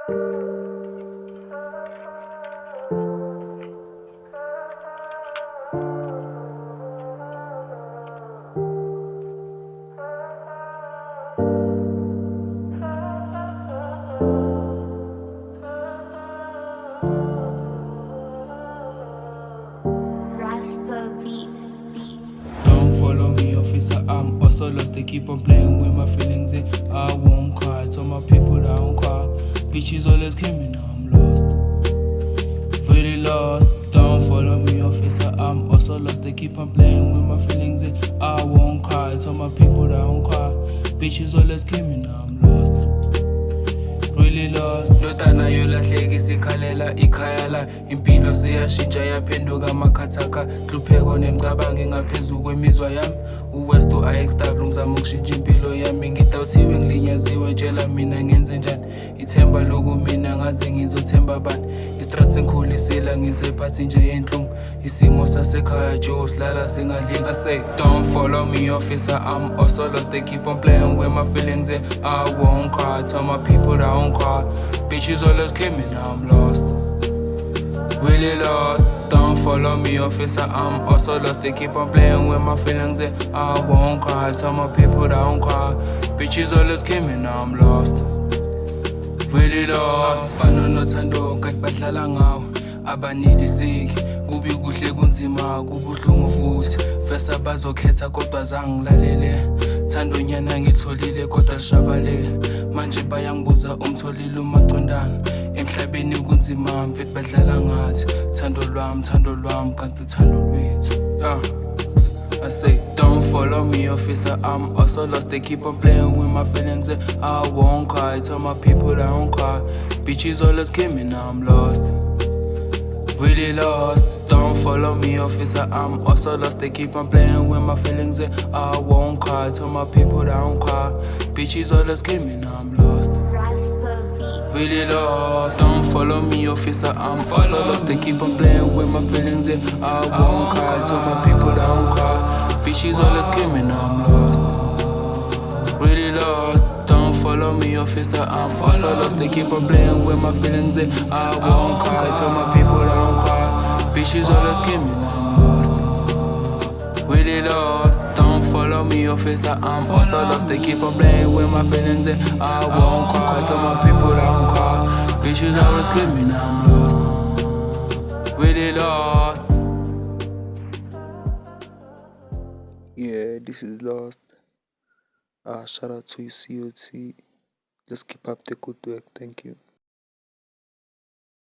Rasper Beats. Don't follow me, officer, I'm also lost. They keep on playing with my feelings, I won't cry. Tell my people that I won't cry. Bitches always came now I'm lost. Really lost. Don't follow me, officer, I'm also lost. They keep on playing with my feelings, I won't cry. Tell my people that I won't cry. Bitches always came now I'm lost. Really lost. Lotana yolahleka isikhalela ikhaya la. Impilo siyashintsha yaphenduka makhathaka. Hlupheko nemicabango engaphezu kwemizwa yami. Uwest u-IXW ngizama ukushintsha impilo yami. Ngidawuthiwe ngilinyaziwe tshela mina ngenze njani. Ithemba lokumina ngaze ngizothemba bani. Istrathi ngikhulisela ngisephathi nje yenhlungu. Isimo sasekhaya Joe silala singadlile. I say don't follow me, officer, I'm also lost. They keep on playing with my feelings, I won't cry. Tell my people that I won't cry. Bitches always came in, now I'm lost. Really lost. Don't follow me, officer, I'm also lost. They keep on playing with my feelings, I won't cry. Tell my people that I won't cry. Bitches always came in, now I'm lost. Really lost. Fano nothando kati badlala ngawo. Abaneliseki kubi kuhle kunzima kubuhlungu futhi. Fesa bazokhetha kodwa zangilalele. Thandonyana ngitholile kodwa lishabalele. Manje bayangibuza umtholile umaqondana. Emhlabeni kunzima mfethu badlala ngathi. Thando lwami kanti uthando lwethu. I say don't follow me, officer, I'm also lost. They keep on playing with my feelings, I won't cry. Tell my people that I won't cry. Bitches always came in, now I'm lost. Really lost. Don't follow me, officer, I'm also lost. They keep on playing with my feelings, I won't cry. Tell my people that I won't cry. Bitches always came in, now I'm lost. Rasper Beats. Really lost. Don't follow me, officer, I'm also lost. They keep on playing with my feelings, I won't cry. Tell my people that I won't cry. Bitches always came in, now I'm lost. Really lost. Don't follow me, officer, I'm also lost. They keep on playing with my feelings, I won't cry. Tell my people that I won't cry. Bitches always came in, now I'm lost. Really lost. Don't follow me, officer, I'm also lost. They keep on playing with my feelings, I won't cry. Tell my people that I won't cry. Bitches always came in, now I'm lost. Really lost. Yeah, this is Lost. Shout out to you, COT. Let's keep up the good work. Thank you.